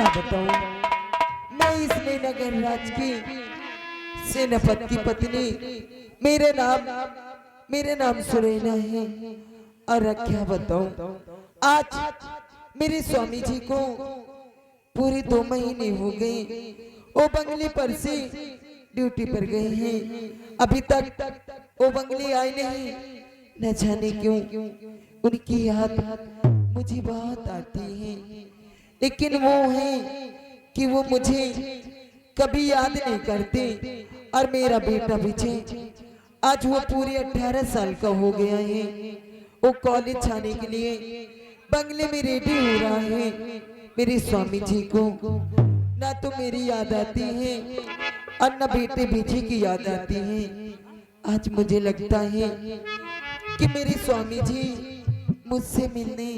बताऊं, मैं इस नगर राज की सेनापति की पत्नी, मेरे नाम सुरैना है। और क्या बताऊं, आज मेरे स्वामी जी को पूरे 2 महीने हो गए, वो बंगले पर से ड्यूटी पर गए हैं। अभी तक वो बंगले आए नहीं। न जाने क्यों उनकी याद मुझे बहुत आती है, लेकिन वो है कि वो मुझे कभी याद नहीं करते। और मेरा बेटा विजय, आज वो पूरे 18 साल का हो गया है। वो कॉलेज जाने के लिए बंगले में रेडी हो रहा है। मेरे स्वामी जी को ना तो मेरी याद आती है और न बेटे विजय की याद आती है। आज मुझे लगता है कि मेरे स्वामी जी मुझसे मिलने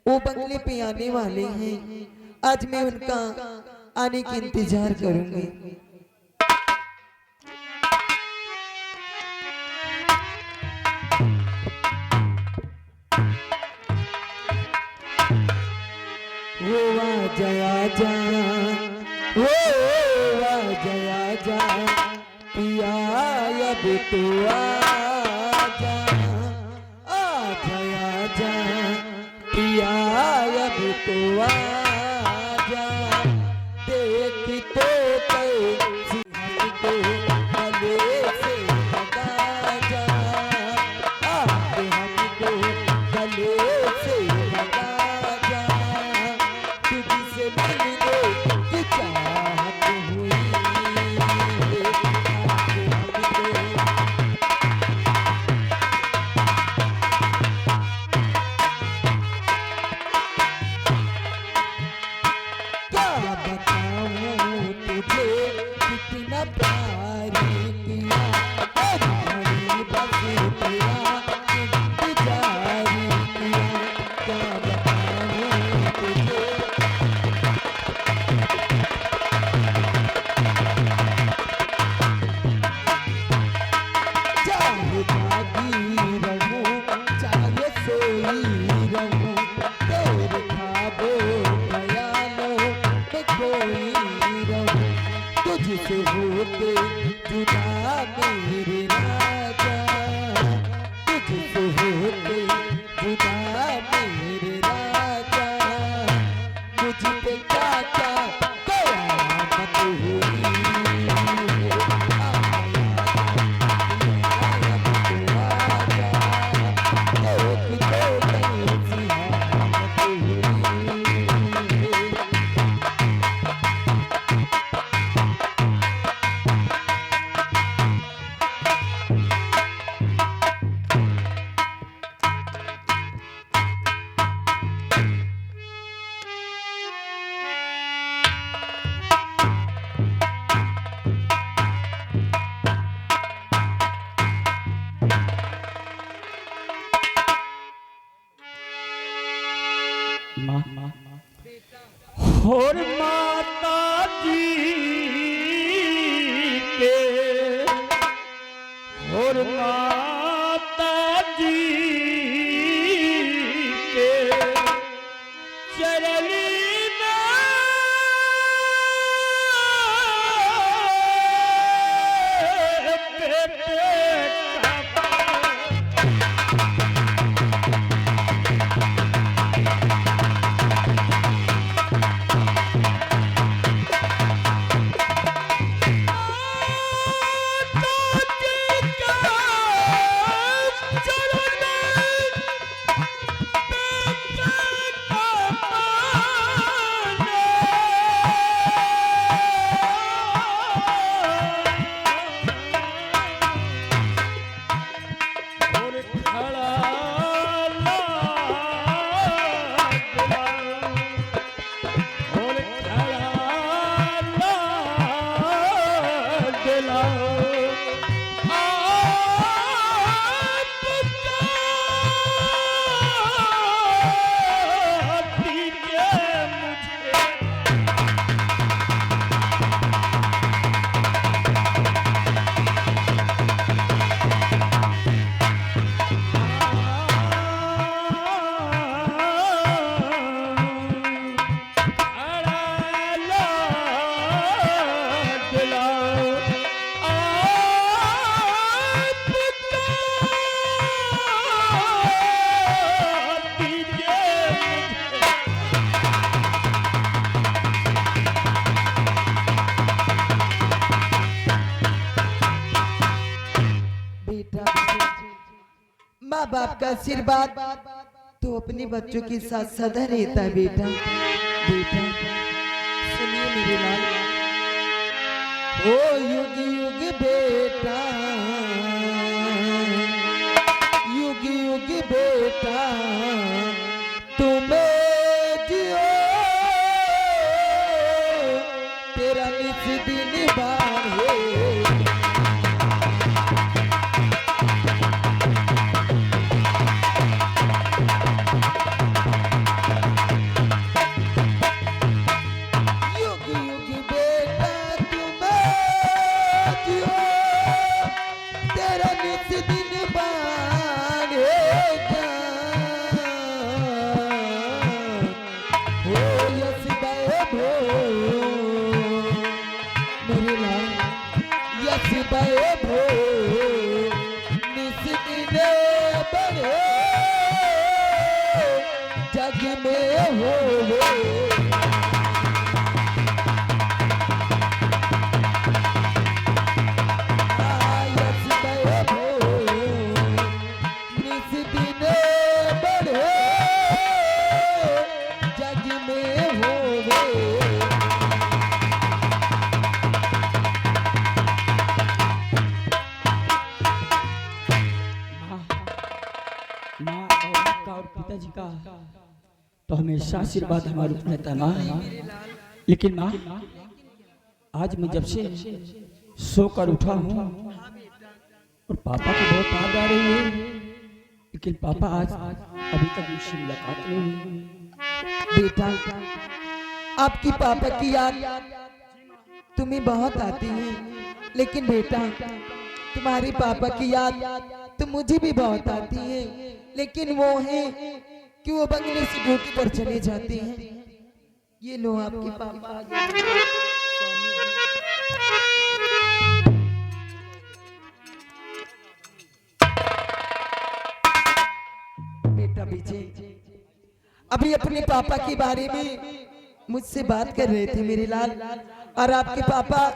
वो बंगले पे आने वाले हैं। आज मैं उनका आने की इंतजार करूंगी। वो जया जा, वो जया जा पिया अब तो आजा, आ जया जा पिया अब तो आजा। देख तो कैसी हमको गले से लगा जा, आके हमको गले से लगा जा। तुझसे मिलने की चाहत हुई, क्या बताऊं तुझे कितना प्यार किया, घड़ी बस तेरा इंतजार किया। क्या बताऊं तुझे, चाहे जागी रहूं चाहे सोई रहूं, तेरे ख्वाबों ख्यालों में खोई रहूं। तुझसे होके जुदा मेरे राजा, तुझसे होके जुदा मेरे राजा। मुझ पे क्या क्या कयामत हुई, और माता जी के, और माता जी के चरनी में बेटे माँ बाप का आशीर्वाद तो अपने बच्चों के साथ सदा रहता है बेटा। बेटा सुनिए मेरे लाल, ओ युग युग बेटा, युग युग बेटा तुम्हें जियो, तेरा निज दिन बाढ़े। युग युग बेटा तुम्हें जियो, तेरा निज दिन बाढ़ेगा। हो यस भय भो मेरे लाल, यस भय भो निज दिन बढ़े जग में हो। माँ और का और पिताजी का तो हमेशा आशीर्वाद हमारे ऊपर रहता है माँ। लेकिन माँ आज मैं जब से सोकर उठा हूँ और पापा को बहुत याद आ रही है, लेकिन पापा आज अभी तक मुझसे मुलाकात नहीं हुई। बेटा आपकी पापा की याद तुम्हें बहुत आती है, लेकिन बेटा तुम्हारे पापा की याद तो मुझे भी बहुत आती है, लेकिन वो है कि वो बंगले से ड्यूटी पर चले जाते हैं। ये लो आपके पापा आ गए। बेटा विजय अभी अपने पापा के बारे में मुझसे बात कर रहे थे मेरे लाल, और आपके पापा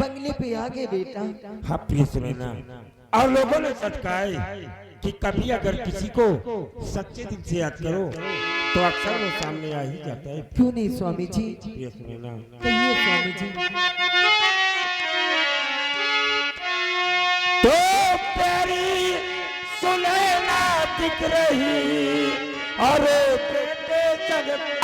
बंगले पे आ गए बेटा। हाँ प्रिय सुनैना, और लोगों ने चटकाए कि कभी अगर किसी को सच्चे दिल से याद करो तो अक्सर वो सामने आ ही जाता है। क्यों नहीं स्वामी जी, प्रिय सुनैना, कहिए स्वामी जी। तो प्यारी सुनैना दिख रही और बेटे जगत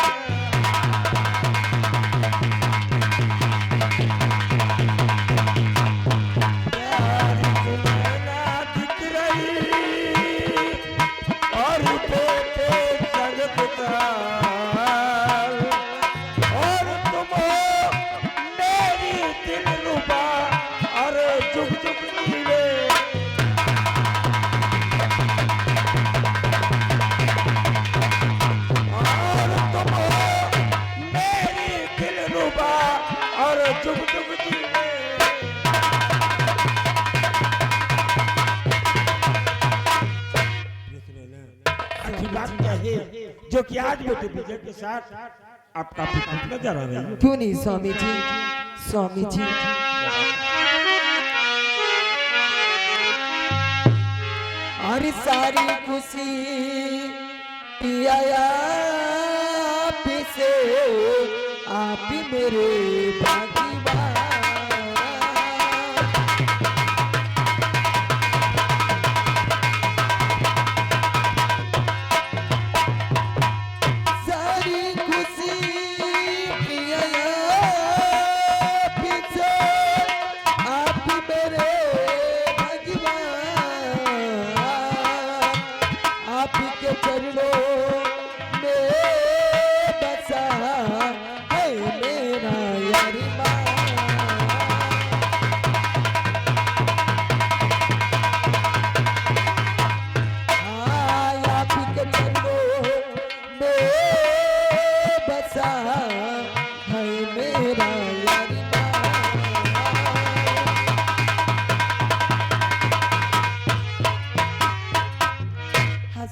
जो कि आज बेटे विजय के साथ आप काफी खुश नजर आ रही है। क्यों नहीं स्वामी जी, स्वामी जी। और सारी खुशी पिया आप से, आप ही मेरे भाग्यवान।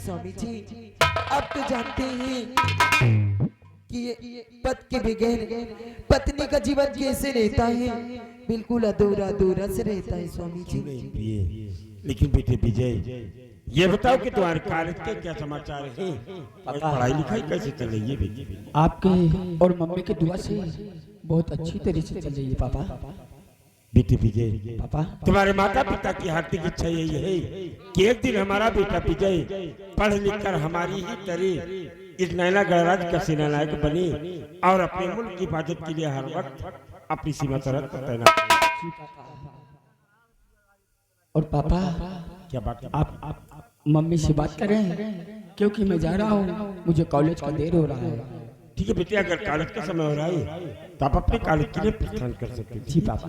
स्वामी जी आप तो जानते हैं कि ये पति के बगैर पत्नी का जीवन कैसे रहता है, बिल्कुल अधूरा अधूरा से रहता है स्वामी जी। लेकिन बेटे विजय ये बताओ कि तुम्हारे कॉलेज के क्या समाचार हैं और पढ़ाई लिखाई कैसे चल रही है बेटी? आपके और मम्मी की दुआ से बहुत अच्छी तरह से चल रही है पापा। बेटी विजय, पापा तुम्हारे माता पिता की हार्दिक इच्छा यही है कि एक दिन हमारा बेटा विजय पढ़ लिख कर हमारी ही तरह इस नैना गणराज्य का सेनानायक बने और अपने मुल्क की हिफाजत के लिए हर वक्त अपनी सीमा सरहद पर तैनात। और पापा क्या बात है? आप मम्मी से बात करें क्योंकि मैं जा रहा हूँ, मुझे कॉलेज का देर हो रहा है। ठीक है बेटे, अगर कॉलेज का समय हो रहा है तो आप अपने कॉलेज के लिए प्रस्थान कर सकते हैं। जी पापा।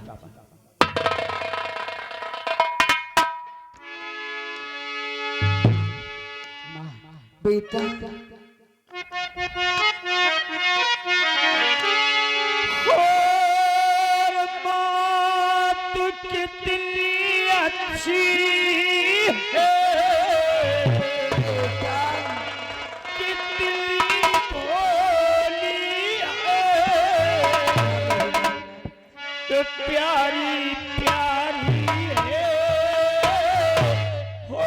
बेटा कितनी अच्छी है, कितनी भोली है, तो प्यारी प्यारी है हो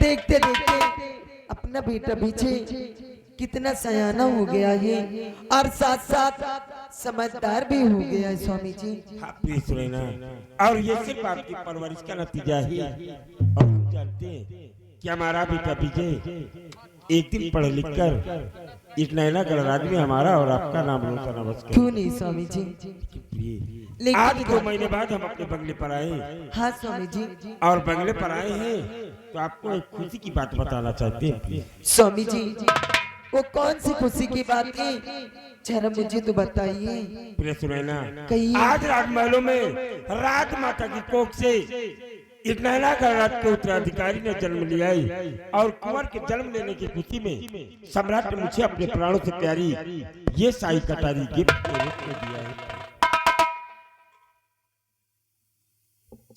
देखते देखते अपना बेटा पीछे कितना सयाना हो गया है और साथ साथ समझदार भी हो गया है स्वामी जी। हाँ प्लीज सुनैना, और ये सिर्फ आपकी परवरिश का नतीजा ही है। और हम जानते हैं कि हमारा बेटा विजय एक दिन पढ़ लिख कर इस नैना गणराज्य में हमारा और आपका नाम रोशन अवश्य करेगा। क्यों नहीं स्वामी जी? लेकिन आज 2 महीने बाद हम अपने बंगले पर आए। हाँ स्वामी जी। और बंगले पर आए हैं तो आपको एक खुशी की बात बताना चाहते हैं। स्वामी जी वो कौन सी खुशी की बात है, जरा मुझे तो बताइए। प्रिय सुनैना, कहिए। आज राजमहलों में राजमाता की कोख से इस नैना गणराज के उत्तराधिकारी ने जन्म लिया है और कुंवर के जन्म लेने की खुशी में सम्राट ने मुझे अपने प्राणों से प्यारी ये शाही कटारी गिफ्ट के रूप में दिया है।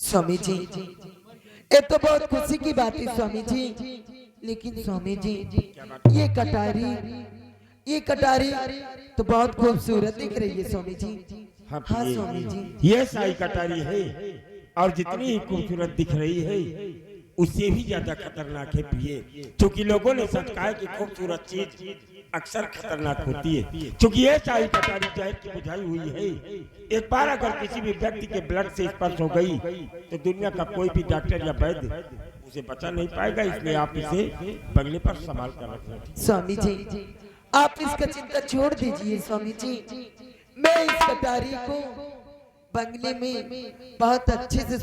स्वामी जी, ये तो बहुत खुशी की बात है स्वामी जी, लेकिन स्वामी जी ये कटारी तो बहुत खूबसूरत दिख रही है स्वामी जी। हाँ स्वामी जी, ये शाही कटारी है और जितनी ही खूबसूरत दिख रही है उससे भी ज्यादा खतरनाक है प्रिय, क्योंकि लोगों ने सच कहा है कि खूबसूरत चीज अक्सर खतरनाक होती है। क्योंकि ये शाही कटारी जहर की बुझाई हुई है, एक बार अगर किसी भी व्यक्ति के ब्लड से स्पर्श हो गई तो दुनिया का कोई भी डॉक्टर या वैद्य उसे बचा नहीं पाएगा, इसलिए आप इसे बंगले पर संभाल कर रखें। स्वामी जी, आप इसका चिंता छोड़ दीजिए स्वामी जी, मैं इस कटारी को बंगले में बहुत अच्छे से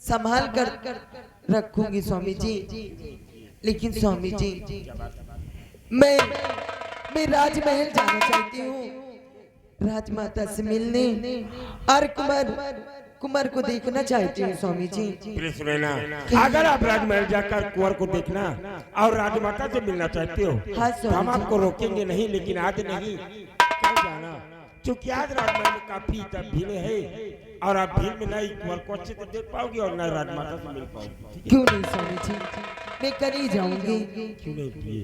संभाल कर रखूंगी स्वामी जी। लेकिन स्वामी जी, मैं राजमहल जाना चाहती हूँ, राजमाता से मिलने और कुमार को देखना चाहती हूँ स्वामी जी। सुनैना, अगर आप राजमहल जाकर कुंवर को देखना और राजमाता से मिलना चाहते हो तो हम आपको रोकेंगे नहीं, लेकिन आज नहीं कल जाना, क्योंकि आज राजमहल में काफी भीड़ है और आप भीड़ में नहीं कुंवर को अच्छे से देख पाओगे और न राजमाता से मिल पाओगे। क्यों नहीं स्वामी जी, मैं कल ही जाऊंगी। क्यों नहीं प्रिय?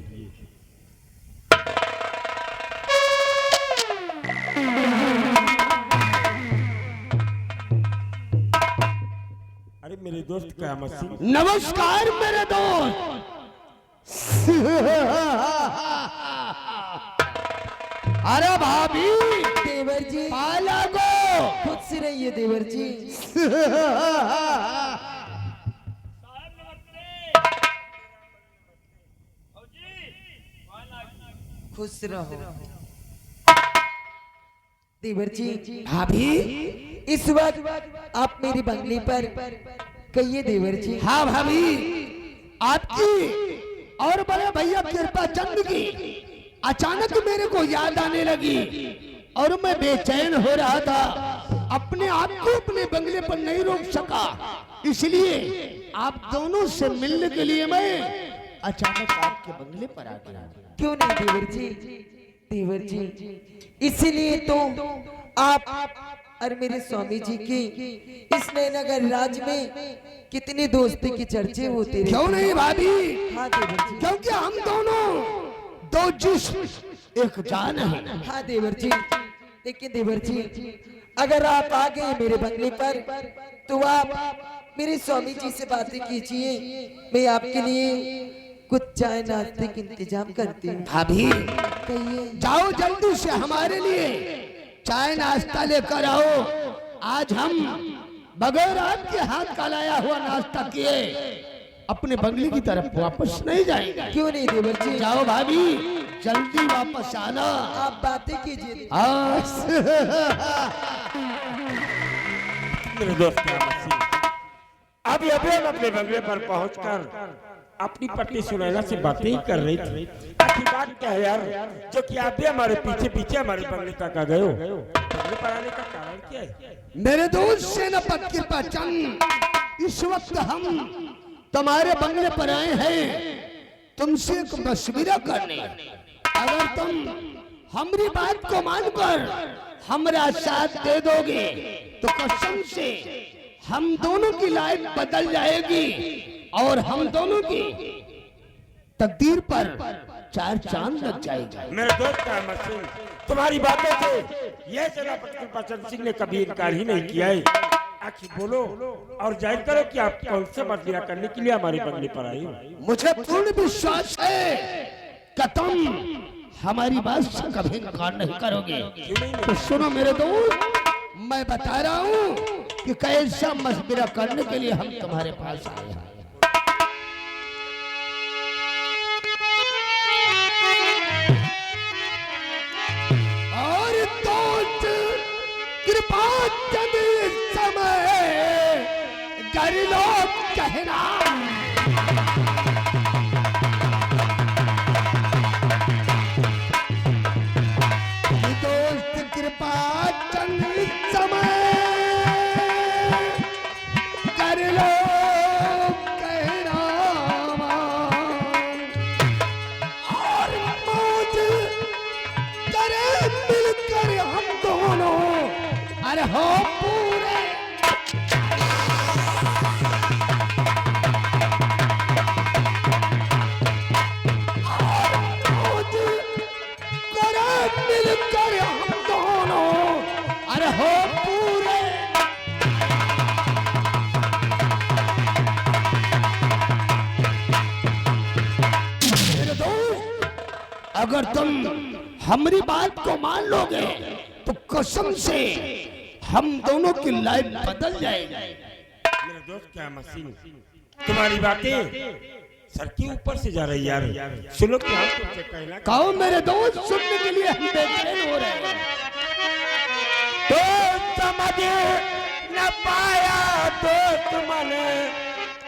अरे मेरे दोस्त क्या मसीह। नमस्कार मेरे दोस्त। अरे भाभी, देवर जी पाला को खुद से रहिए देवर जी। खुश रहो देवर जी। भाभी, इस वक्त आप मेरी बंगले पर कहिए देवर जी। हाँ भाभी, आपकी और बड़े भैया कृपा चंद की अचानक मेरे को याद आने लगी और मैं बेचैन हो रहा था, अपने आप को अपने बंगले पर नहीं रोक सका, इसलिए आप दोनों से मिलने के लिए मैं अचानक आपके बंगले पर आ गया। क्यों नहीं देवर जी, देवर जी इसीलिए तो आप और मेरे स्वामी जी की इस नगर राज में कितनी दोस्ती की चर्चे होते रहे। क्यों नहीं भाभी? हाँ देवर जी, क्योंकि हम दोनों दो जिस्म एक जान है। हाँ देवर जी, लेकिन देवर जी अगर आप आ गए मेरे बंगले पर तो आप मेरे स्वामी जी से बातें कीजिए, मैं आपके लिए कुछ चाय नाश्ते का इंतजाम करती हूँ। भाभी, कहिए। जाओ जल्दी से हमारे लिए चाय नाश्ता लेकर आओ, आज हम बगैर आपके हाथ का लाया हुआ नाश्ता किए अपने बंगले की तरफ वापस नहीं जाएंगे। क्यों नहीं देवर जी, जाओ भाभी, जल्दी वापस आना। आप बातें कीजिए। मेरे दोस्त क्या मसीह, अभी हम अपने बंगले पर पहुंचकर अपनी पत्नी सुनैना से बातें ही कर रही थी। आखिर बात क्या है यार, जो कि आप भी हमारे पीछे पीछे हमारे बंगले तक आ गए हो, बंगले पर आने का कारण क्या है? मेरे दोस्त सेनापति कृपा चंद, इस वक्त हम तुम्हारे बंगले पर आए हैं तुमसे एक मशविरा करने। अगर तुम हमारी बात को मानकर हमारा साथ दे दोगे तो कसम से हम दोनों की लाइफ बदल जाएगी और हम दोनों की तकदीर पर चार चांद लग जाएगा। मेरे दोस्त अहमद सिंह, तुम्हारी बातों से यह सेनापति कृपाचंद सिंह ने कभी इनकार ही नहीं किया है। आखिर बोलो और जाहिर करो कि आप कौन से मशविरा करने के लिए हमारे बंगले पर आए हो। मुझे पूर्ण विश्वास है कि तुम हमारी बात से कभी इनकार नहीं करोगे। तो सुनो मेरे दोस्त, मैं बता रहा हूँ कि कैसा मशविरा करने के लिए हम तुम्हारे पास आए हैं। और दोस्त कृपा चंद समय कर लो कहना, दोस्त कृपा चंद समय कर लो हो पूरे करे मिलकर हम दोनों अरे हो पूरे मेरे दोस्त अगर तुम हमारी बात को मान लोगे तो कसम से हम दोनों की लाइफ बदल जाएगी। मेरे दोस्त क्या मशीन तुम्हारी बातें सर के ऊपर से जा रही यार। सुनो क्या हम तुमसे कहना कहो मेरे दोस्त सुनने के लिए हम बेचैन हो रहे हैं। तो समझ न पाया दोस्त मैंने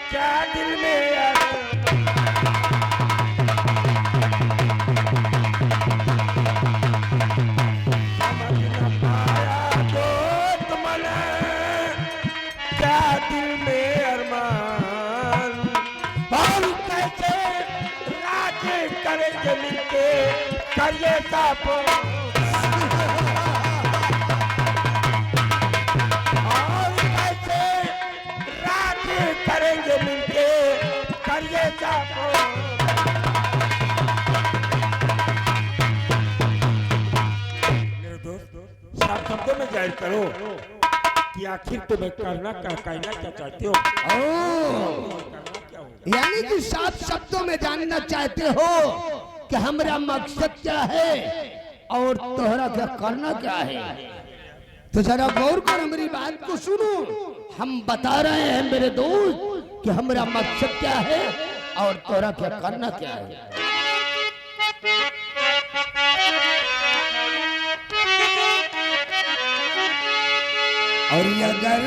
क्या दिल में यार। समझ न पाया दोस्त मैंने क्या दिल में अरमान और कैसे राज करेंगे मिलके करिए साप और कैसे राज करेंगे मिलके करिए साप। मेरे दोस्त साफ शब्दों में जाहिर करो कि आखिर तुम्हें करना क्या चाहते हो। करना क्या हो यानी कि साफ शब्दों में जानना चाहते हो कि हमारा मकसद क्या है और तोहरा क्या करना क्या है। तो जरा गौर कर हमारी बात को सुनो। हम बता रहे हैं मेरे दोस्त कि हमारा मकसद क्या है और तोहरा क्या करना क्या है। और अगर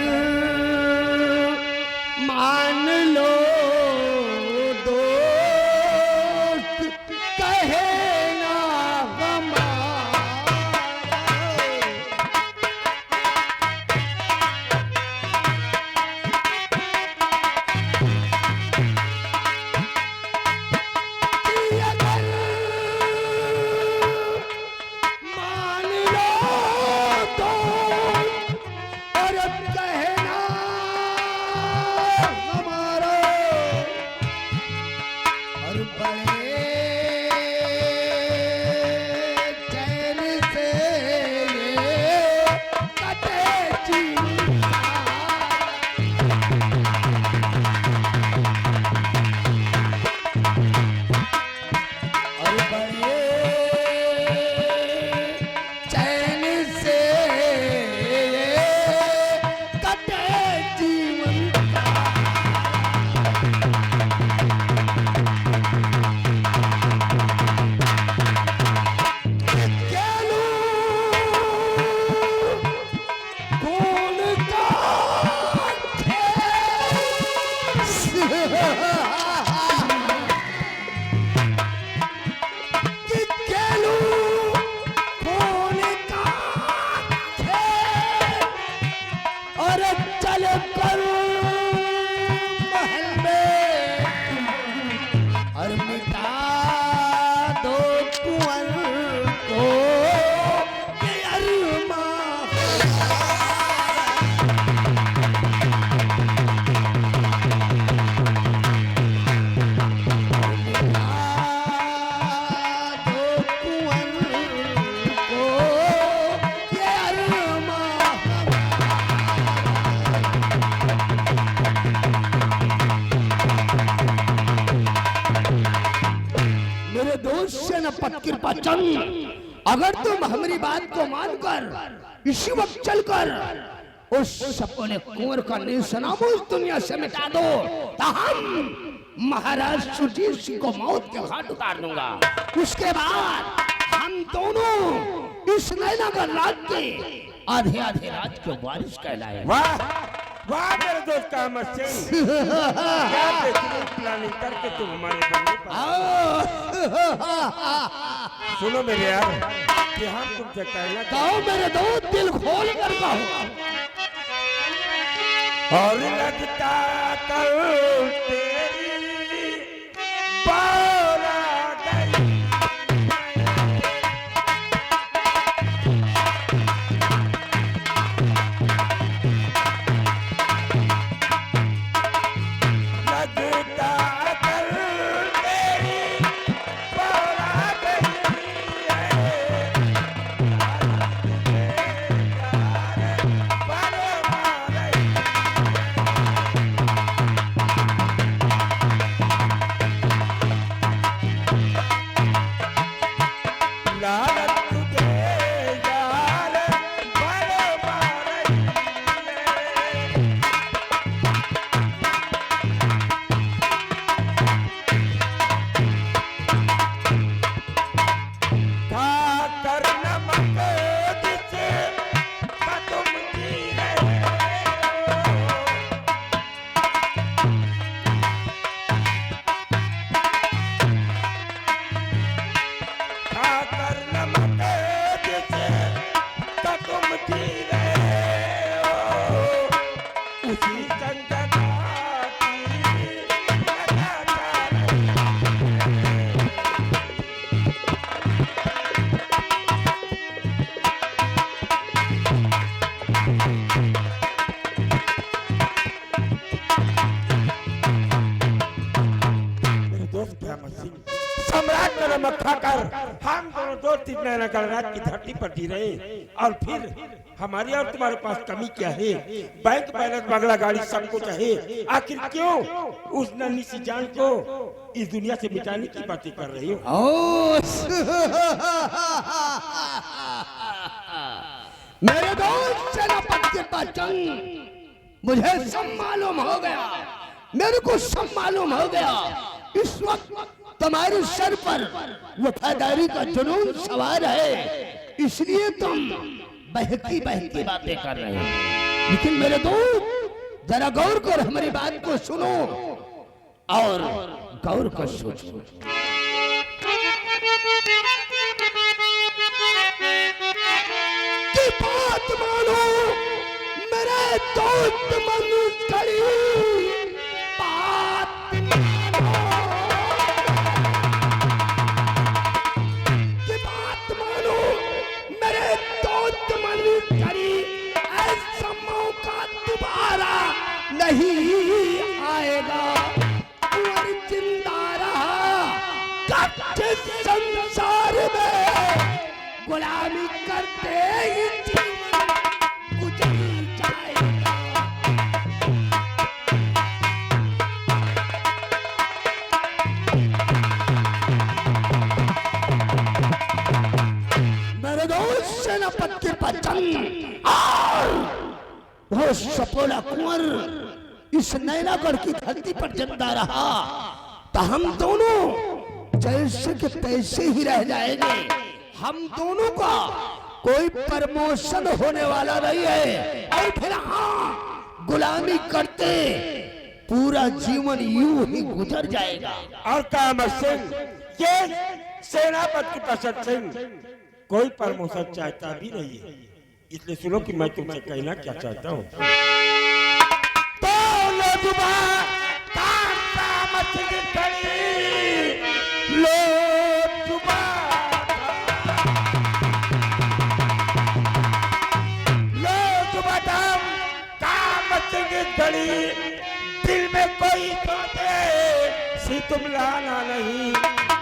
मान लो दोस्त कहे ना मान लो हमारा और बड़े चैन से ये कटे जीवन और बड़े चैन से ये कटे जीवन केलू कौन का कि केलू कौन का और चल कर महल में और मिटा दो कुंवर को ये अरमान दो कुंवर को ये अरमान मेरे दोस्त से न पत्किर पचन अगर तुम हमारी बात को मानकर इसी वक्त चलकर उस सपने कुंवर का निशानाम उस दुनिया से मिटा दो तो हम महाराज सुजीत सिंह को मौत के घाट उतार दूंगा। उसके बाद हम दोनों इस नैनागर राज के आधे आधे राज के वारिस कहलाए। वाह वाह मेरे दोस्त का मशीन क्या बेहतरीन प्लानिंग करके तुम हमारे बनने पर। सुनो मेरे यार कि हम तुमसे कहना कहो मेरे दोस्त दिल खोल कर कहो। और लगता कल तेरी बारा गई सम्राट का नमक खाकर हम दोनों दो तीन महीना गणराज की धरती पर जी रहे, और फिर हमारी और तुम्हारे पास कमी क्या है? बैंक बैलेंस, बंगला, गाड़ी सब कुछ है, आखिर क्यों उस नन्ही सी जान को इस दुनिया से मिटाने की बातें कर रही हो? मेरे दोस्त सेनापति बच्चन, मुझे सब मालूम हो गया, मेरे को सब मालूम हो गया। इस वक्त तुम्हारे सर पर वफादारी का जुनून सवार है, इसलिए तुम बहकी बहकी बातें कर रहे हो। लेकिन मेरे दोस्त जरा गौर कर हमारी बात को सुनो और गौर कर सोचो। की बात मानो मेरे दोस्त मनुष्य करी बात की बात मानो मेरे दोस्त मनुष्य करी, ऐसा मौका दोबारा नहीं आएगा। और जिंदा रहा कच्चे संसार में गुलामी करते ही जीवन गुजर जाएगा। मेरे दोस्त सेनापति बच्चन और वो सपोला कुंवर इस नैनागढ़ की धरती पर जिंदा रहा तो हम दोनों जैसे के तैसे ही रह जाएंगे। हम दोनों का कोई प्रमोशन होने वाला नहीं है, और फिर हाँ गुलामी करते पूरा जीवन यूं ही गुजर जाएगा। और कामत सिंह, ये सेनापति प्रसाद सिंह कोई प्रमोशन चाहता भी नहीं है, इसलिए सुनो कि मैं तुमसे कहना क्या चाहता हूँ। तो लो जुबा कामत सिंह खड़ी, लो जुबा घड़ी, दिल में कोई सोचे सी तुम लाना नहीं,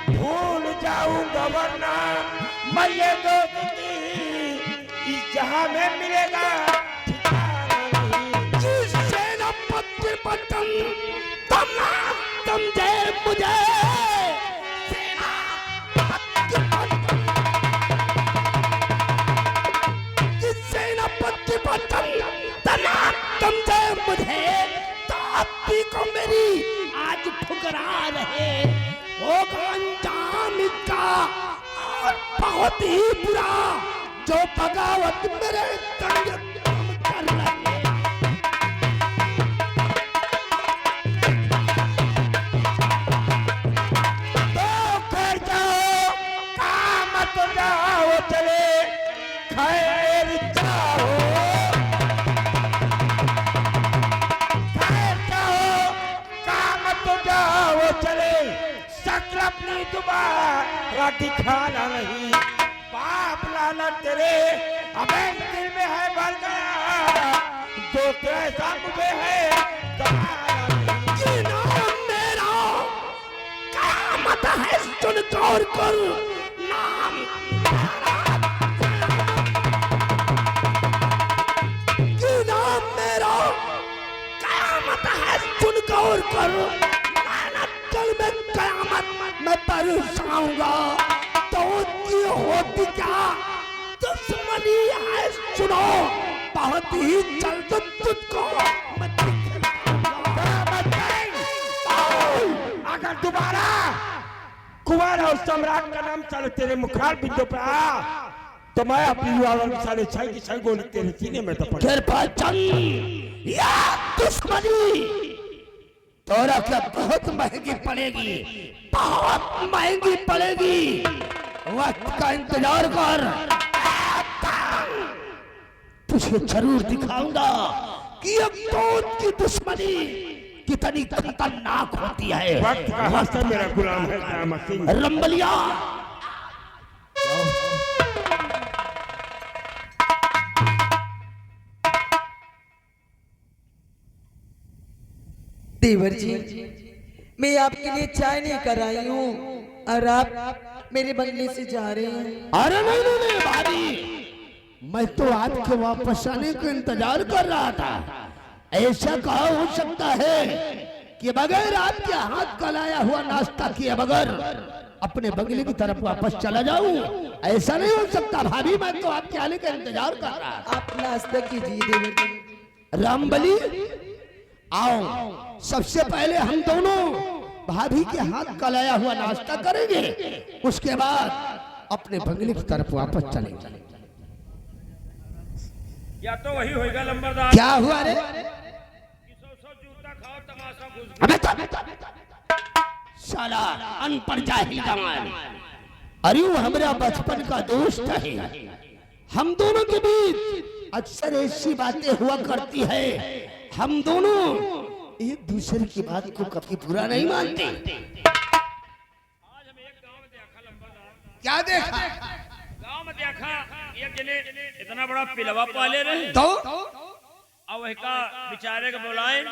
भूल जाऊंगा वरना मैं ये दोस्ती इस जहां में मिलेगा ठिकाना नहीं। जिस सेनापति बच्चन तुम ना समझे मुझे सेनापति बच्चन, जिस सेनापति बच्चन तुम ना समझे मुझे, तो आपकी को मेरी आज ठुकरा रहे होगा अंजाम इसका और बहुत ही बुरा, जो बगावत मेरे संग तुम कर रहे। तो कर जाओ काम तो जाओ चले, खैर जाओ चले, शक्ल अपनी दोबारा दिखाना नहीं। पाप लाना तेरे अबे दिल में है भर गया, जो ऐसा मुझे है ये नाम मेरा क़यामत है, सुन गौर कर नाम ये नाम मेरा क़यामत है, सुन गौर कर में कयामत मैं परेशाऊंगा तो ये होती क्या दुश्मनी है, सुनो बहुत ही जल्द तुझको मैं अगर दोबारा कुंवर और सम्राट का नाम चले तेरे मुखार बिंदु पे आ तो मैं अपनी वालों साले छह की छह गोली तेरे सीने में दबा या दुश्मनी तोरा क्या बहुत महंगी पड़ेगी, बहुत महंगी पड़ेगी। वक्त का इंतजार कर, तुझे जरूर दिखाऊंगा कि अब दोस्त की दुश्मनी कितनी खतरनाक होती है। वक्त का हस्ता मेरा गुलाम है क़यामत सिंह। रंबलिया देवर जी, मैं आपके लिए चाय नहीं कर आई हूँ, और आप मेरे बंगले से जा रहे हैं। अरे नहीं नहीं नहीं भाभी, मैं तो आपके वापस आने का इंतजार कर रहा था। ऐसा कहा हो सकता है कि बगैर आपके हाथ का लाया हुआ नाश्ता किए बगैर अपने बंगले की तरफ वापस चला जाऊं? ऐसा नहीं हो सकता भाभी, मैं तो आपके आने का इंतजार कर रहा था। आप नाश्ता कीजिए देवर जी। रामबली आओ, सबसे पहले हम दोनों भाभी के हाथ का लाया हुआ नाश्ता करेंगे, उसके बाद अपने बंगले की तरफ वापस चलेंगे। या तो वही होएगा लंबरदार। क्या हुआ रे? जूता खाओ तमाशा घुस। अबे साला अनपढ़ जाहिल गंवार। अरे वो हमारा बचपन का दोस्त है, हम दोनों के बीच अक्सर ऐसी बातें हुआ करती है। हम दोनों एक दूसरे की बात को कभी बुरा नहीं मानते। आज हम एक गांव में देखा लंबरदार। क्या देखा? गांव में देखा एक जने इतना बड़ा पिलवा पाले रहे तो अब वही का बेचारे को बुलाए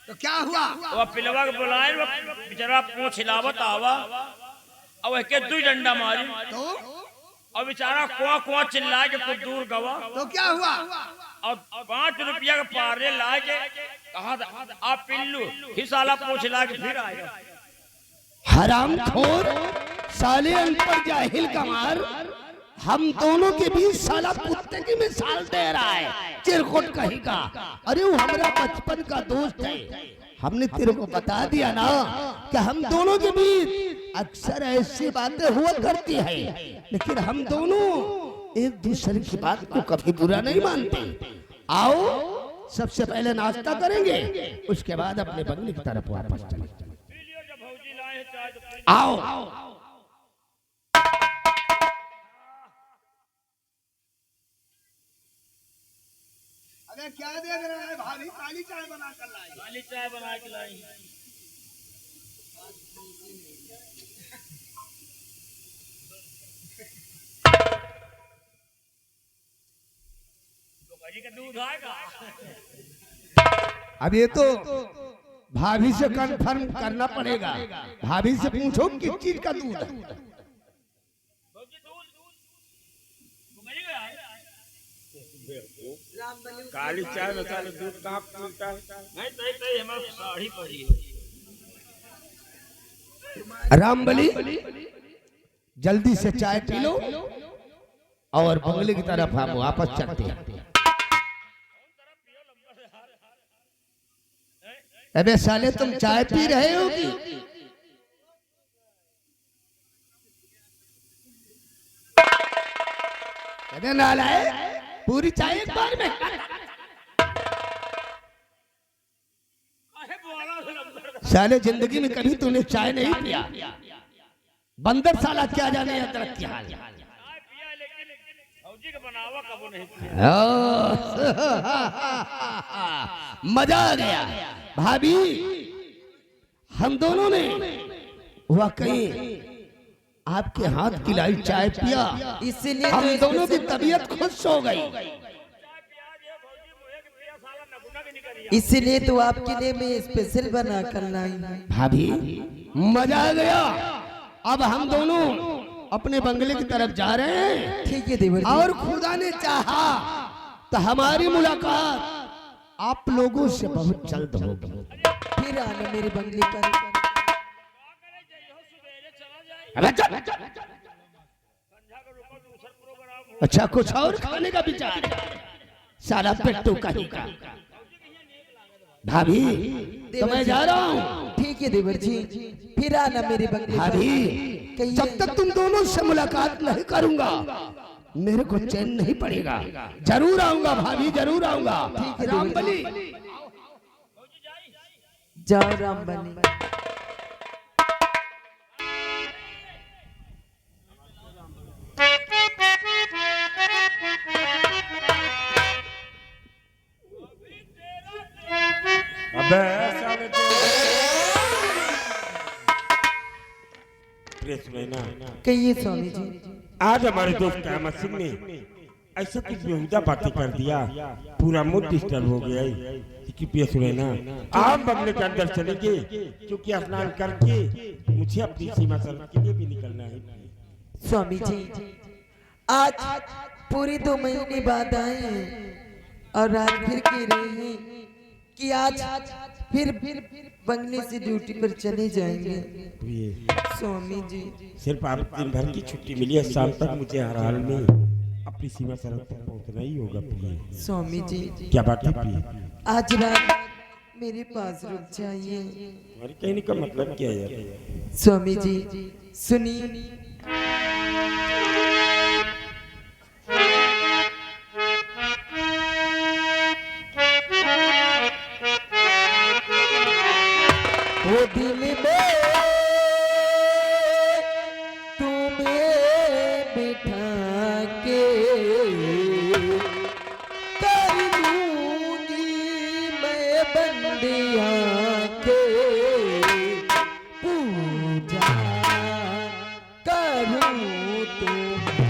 तो क्या हुआ? वो पिलवा को बुलाए, वो बेचारा पूंछ हिलावत आवा अब वही के दू डंडा मारी तो और बेचारा कुआ कुआ चिल्लाए के कुछ दूर गवा तो क्या हुआ? और 5 रुपया के पारे लाए के कहा आप पिल्लू फिर साला पूछ ला के फिर आएगा। हरामखोर साले अनपढ़ जाहिल गंवार, हम दोनों के बीच साला कुत्ते की मिसाल दे रहा है, चिरकुट कहीं का। अरे वो हमारा बचपन का दोस्त है, हमने तेरे को बता दिया ना कि हम दोनों के बीच अक्सर ऐसी बातें हुआ करती है, लेकिन हम दोनों एक दूसरे की बात को कभी बुरा नहीं मानते। आओ सबसे पहले नाश्ता करेंगे, उसके बाद अपने बंगले की तरफ वापस चलेंगे। आओ अरे क्या देख रहा है भाभी? काली चाय बना कर लाई। काली चाय बना के लाई। का दूध आएगा। अब ये तो भाभी से कंफर्म करना पड़ेगा, भाभी से पूछो किस चीज का दूध है। काली चाय बता लो, दूध कहाँ मिलता है? नहीं नहीं नहीं, हमारी साड़ी पड़ी है। रामबली जल्दी से चाय पी लो और बंगले की तरफ हम वापस चलते हैं। अबे साले तुम चाय पी रहे हो कि? अबे नालायक, पूरी चाय एक बार में। साले जिंदगी में कभी तूने चाय नहीं पिया, बंदर साला क्या जाने अदरक की हाल। मजा आ गया भाभी, हम दोनों ने वाकई आपके हाथ की लाई चाय पिया, इसीलिए हम तो दोनों की तबीयत खुश हो गई। इसीलिए तो आपके लिए मैं स्पेशल बना कर लाई। भाभी मजा आ गया। अब हम दोनों अपने बंगले की तरफ जा रहे हैं। ठीक है देवर जी। और खुदा ने चाहा तो हमारी मुलाकात आप लोगों से बहुत जल्द होगी। फिर आना मेरे बंगले पर। अच्छा कुछ और खाने का विचार? सारा पेट्टू कहीं का। भाभी तो मैं जा रहा हूँ। ठीक है देवर जी, फिर आना मेरे बंगले पर। भाभी जब तक तुम दोनों से मुलाकात नहीं करूंगा मेरे को चैन नहीं पड़ेगा। जरूर आऊंगा भाभी, जरूर आऊंगा। ठीक है रामबली जाओ रामबली। अबे साले प्रेस में ना कहिए स्वामी जी। आज हमारे दोस्त अहमद सिंह ने ऐसा कुछ बेहुदा बातें कर दिया, पूरा मूड डिस्टर्ब हो गया है। कृपया सुने ना, आप बंगले के अंदर चलेंगे क्योंकि स्नान करके मुझे अपनी सीमा शरण के लिए भी निकलना है। स्वामी जी आज पूरे 2 महीने बाद आए हैं और आज फिर कह रहे हैं कि आज फिर बंगले से ड्यूटी पर चले जाएंगे। स्वामी जी सिर्फ आप दिन भर की छुट्टी मिली है, शाम तक मुझे हर हाल में अपनी सीमा शरण तक पहुंचना ही होगा। प्रिय स्वामी जी क्या बात है प्रिय? आज रात मेरे पास रुक जाइए। हमारे कहने का मतलब क्या है यार? स्वामी जी सुनिए। वो दिल में तुम्हें बिठा के कर लूंगी मैं बंदिया के पूजा करूं तुम्हारी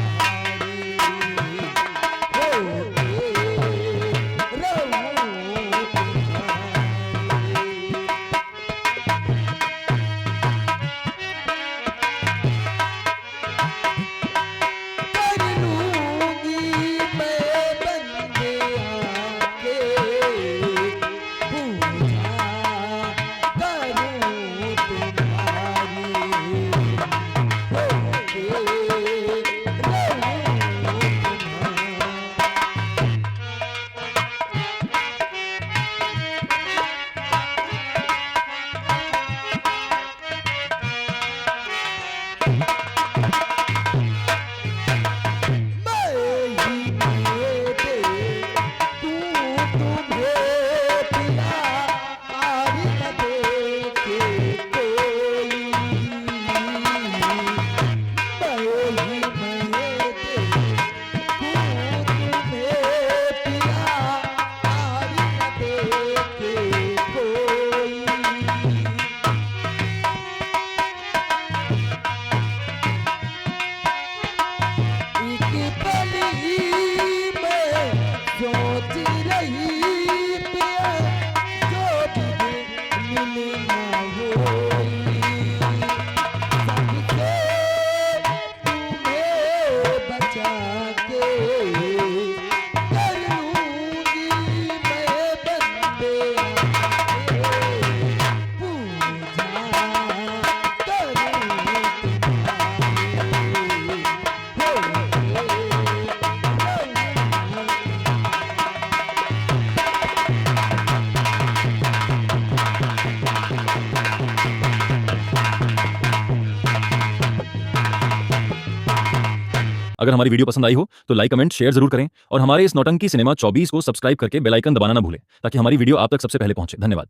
होते रहूं अगर हमारी वीडियो पसंद आई हो तो लाइक कमेंट शेयर जरूर करें और हमारे इस नौटंकी सिनेमा 24 को सब्सक्राइब करके बेल आइकन दबाना ना भूलें ताकि हमारी वीडियो आप तक सबसे पहले पहुंचे। धन्यवाद।